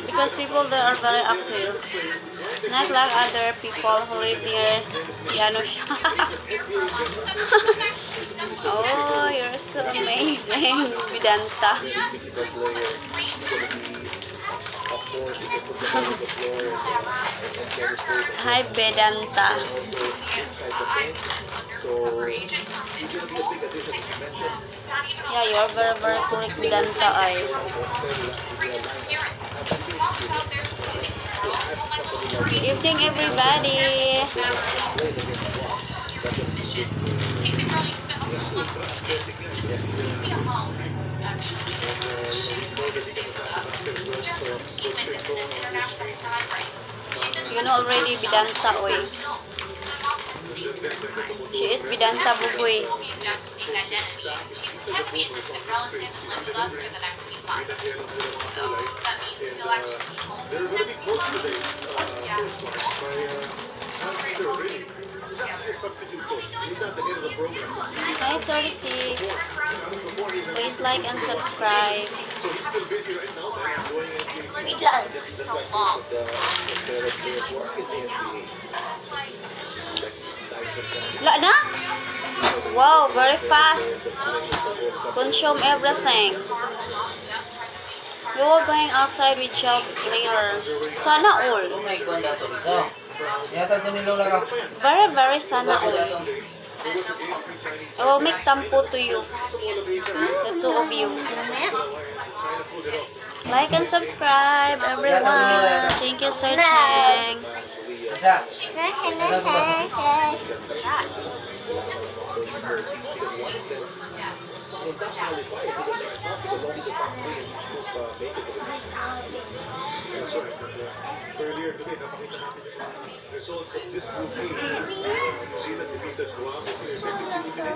Because people there are very active. Not like other people who live near Piano Shop. Oh, you're so amazing, Vidanta. Hi, Vedanta. Yeah, you're very, very correct, Vedanta. Evening, everybody. You know already Vidanta, oy. She is Vidanta Bugoy. Hi, 36. Please like and subscribe. Wait lang. So long. La na? Wow, very fast. Consume everything. You are going outside with job later. Sana all. Very, very sana all. I will make tampo to you. The two of you. Like and subscribe, everyone. Thank you, Sir Cheng.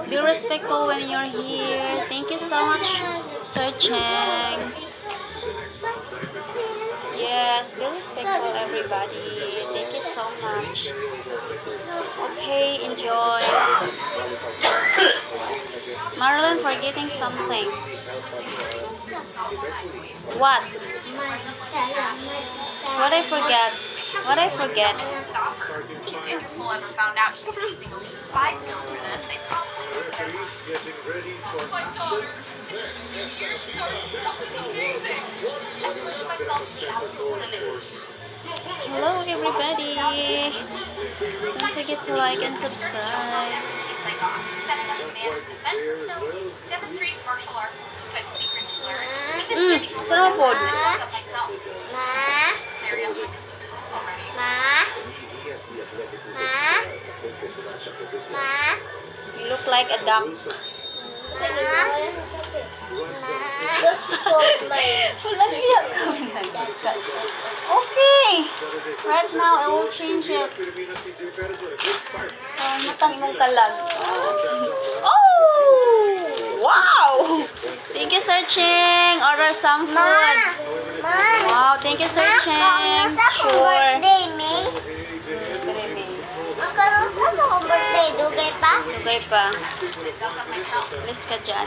Be respectful when you're here. Thank you so much, Sir Cheng. Yes, be respectful, everybody. Thank you so much. Okay, enjoy. Marlon, forgetting something. What? What I forget? What I forget? If Interpol ever found out she was using elite spy skills for this, they'd probably lose their mind. I push myself to the absolute limit. Hello, everybody. Don't forget to like and subscribe. I got setting up advanced defense systems, demonstrating martial arts moves I'd secretly learned, even getting sarap po. up myself. I've searched this area hundreds of times already. You look like a duck. Okay. Right now, I will change it. Matang mong kalag. Oh! Wow! Thank you, Sir Cheng. Order some food. Wow, thank you, Sir Cheng. Sure. Magkaroon sa akong birthday, dugay pa? Dugay pa. Alis ka dyan.